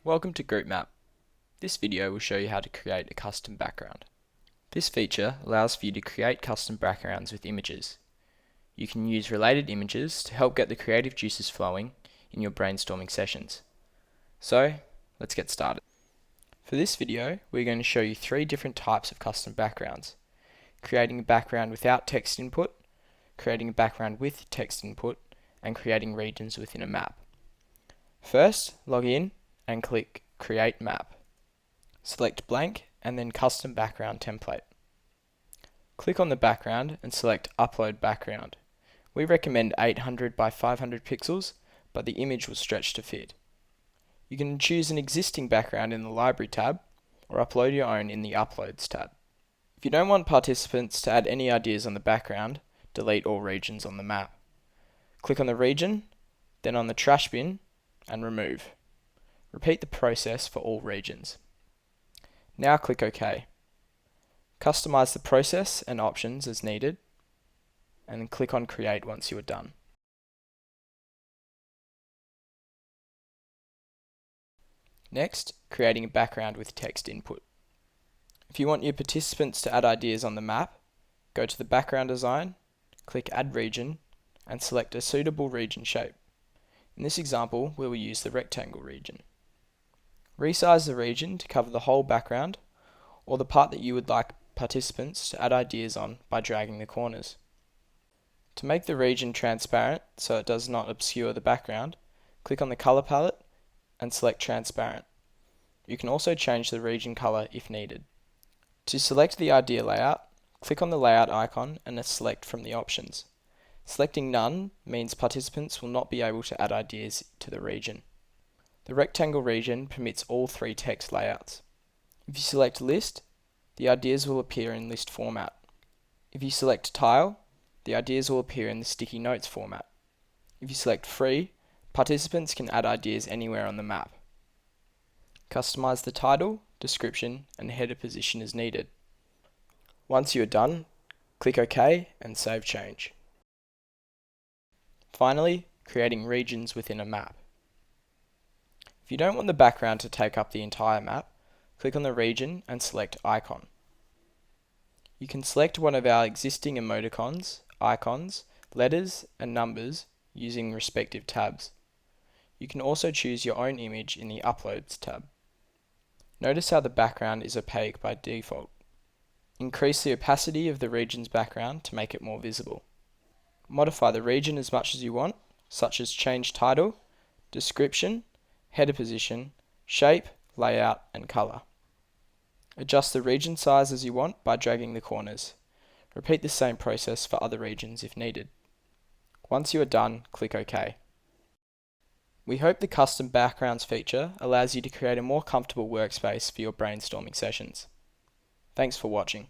Welcome to GroupMap. This video will show you how to create a custom background. This feature allows for you to create custom backgrounds with images. You can use related images to help get the creative juices flowing in your brainstorming sessions. So, let's get started. For this video, we're going to show you 3 different types of custom backgrounds: creating a background without text input, creating a background with text input, and creating regions within a map. First, log in and click Create Map. Select Blank and then Custom Background Template. Click on the background and select Upload Background. We recommend 800 by 500 pixels, but the image will stretch to fit. You can choose an existing background in the Library tab, or upload your own in the Uploads tab. If you don't want participants to add any ideas on the background, delete all regions on the map. Click on the region, then on the trash bin, and remove. Repeat the process for all regions. Now click OK. Customize the process and options as needed, and then click on Create once you are done. Next, creating a background with text input. If you want your participants to add ideas on the map, go to the background design, click Add Region, and select a suitable region shape. In this example, we will use the rectangle region. Resize the region to cover the whole background, or the part that you would like participants to add ideas on by dragging the corners. To make the region transparent so it does not obscure the background, click on the color palette and select Transparent. You can also change the region color if needed. To select the idea layout, click on the layout icon and select from the options. Selecting None means participants will not be able to add ideas to the region. The rectangle region permits all 3 text layouts. If you select List, the ideas will appear in list format. If you select Tile, the ideas will appear in the sticky notes format. If you select Free, participants can add ideas anywhere on the map. Customize the title, description, and header position as needed. Once you are done, click OK and save change. Finally, creating regions within a map. If you don't want the background to take up the entire map, click on the region and select Icon. You can select one of our existing emoticons, icons, letters, and numbers using respective tabs. You can also choose your own image in the Uploads tab. Notice how the background is opaque by default. Increase the opacity of the region's background to make it more visible. Modify the region as much as you want, such as change title, description, header position, shape, layout, and color. Adjust the region size as you want by dragging the corners. Repeat the same process for other regions if needed. Once you are done, click OK. We hope the Custom Backgrounds feature allows you to create a more comfortable workspace for your brainstorming sessions. Thanks for watching.